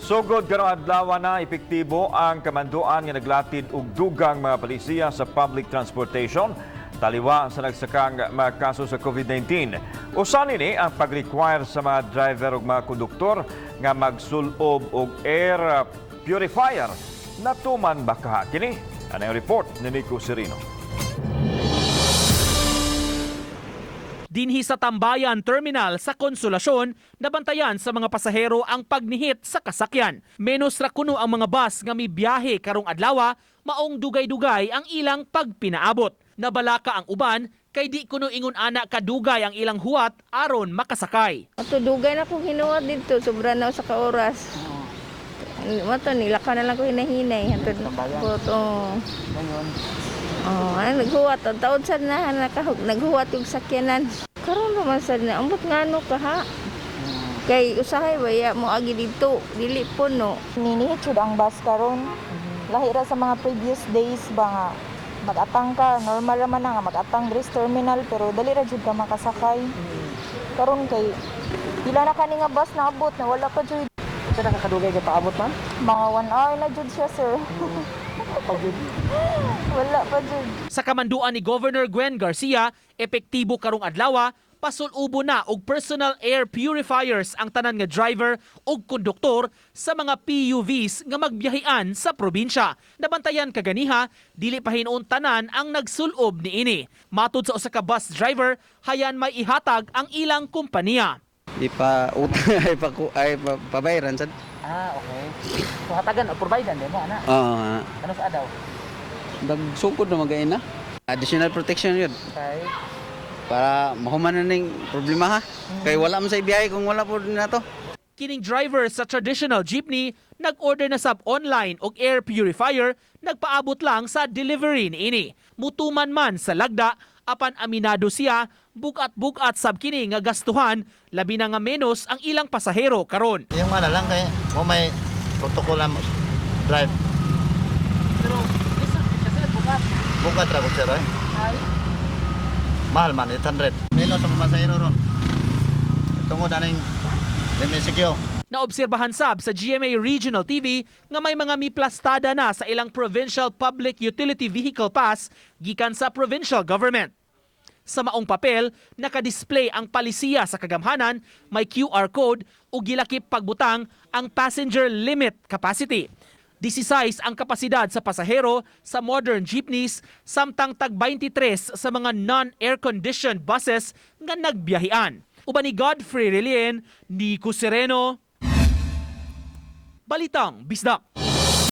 Sugod karong adlaw na epektibo ang kamanduan nga naglatid og dugang mga palisiya sa public transportation taliwa sa nagsakang mga kaso sa COVID-19. Usa nini ang pag-require sa mga driver ug mga konduktor nga magsulob og air purifier na tuman baka kini. Ano yung report ni Nico Serino? Dinhi sa Tambayan Terminal sa Konsolasyon, nabantayan sa mga pasahero ang pagnihit sa kasakyan. Menos ra kuno ang mga bus nga may biyahe karong adlaw, maong dugay-dugay ang ilang pagpinaabot. Nabalaka ang uban kay di kuno ingon ana kadugay ang ilang huwat aron makasakay. Ato dugay na kong hinuwat dito, sobra na sa kaoras. Mato nila ka na lang ko hinahinay. Hantod na po. Naghuwat. Ang taon sa na, naghuwat yung sakyanan. Karoon naman sa na, ambot nga ano ka ha? Kay usahay ba ya mo agi dito, dili po no. Ninihit jud ang bus karon. Lahi ra sa mga previous days ba nga mag-atang ka, normal naman na nga mag-atang dres terminal pero dali ra jud ka makasakay. Karon kay pila na kani nga bus na abot na wala pa jud. Sa nakakadugay ka paabot man? Mga 1 hour na jud siya, sir. Wala pa jud. Sa kamanduan ni Governor Gwen Garcia, epektibo karong adlaw, pasulubo na og personal air purifiers ang tanan nga driver ug konduktor sa mga PUVs nga magbiyahean sa probinsya. Nabantayan kaganiha, dili pa hinuon tanan ang nagsulob niini. Matud sa usa ka bus driver, hayan may ihatag ang ilang kompanya. Pabayaran sad. Okay. So hatagan o providan mo ana. Oo. Ano sa adaw? Nagsukod na magayon na. Additional protection yun. Okay. Para mahuman na ning problema ha. Kay wala man sa ibiyahe kung wala po na to. Kining driver sa traditional jeepney, nag-order na sab online og air purifier, nagpaabot lang sa delivery niini. Mutuman man sa lagda, apan aminado siya, bukat-bukat sab kini nga gastuhan, labi na nga menos ang ilang pasahero karon. Yung ano lang kay mo may protocol mo drive. Pero isa bukat. Bukat ra ko sir eh. Mahal man 800. Menos sa pasahero ron. Tungod aning MSQ. Naobserbahan sab sa GMA Regional TV nga may mga miplastada na sa ilang Provincial Public Utility Vehicle Pass gikan sa provincial government. Sa maong papel, nakadisplay ang palisiya sa kagamhanan, may QR code ug gilakip pagbutang ang passenger limit capacity. 16 ang kapasidad sa pasahero sa modern jeepneys, samtang tag 23 sa mga non-air-conditioned buses nga nagbiyahean. Uban ni Godfrey Relien, Nico Sereno, Balitang Bisdak.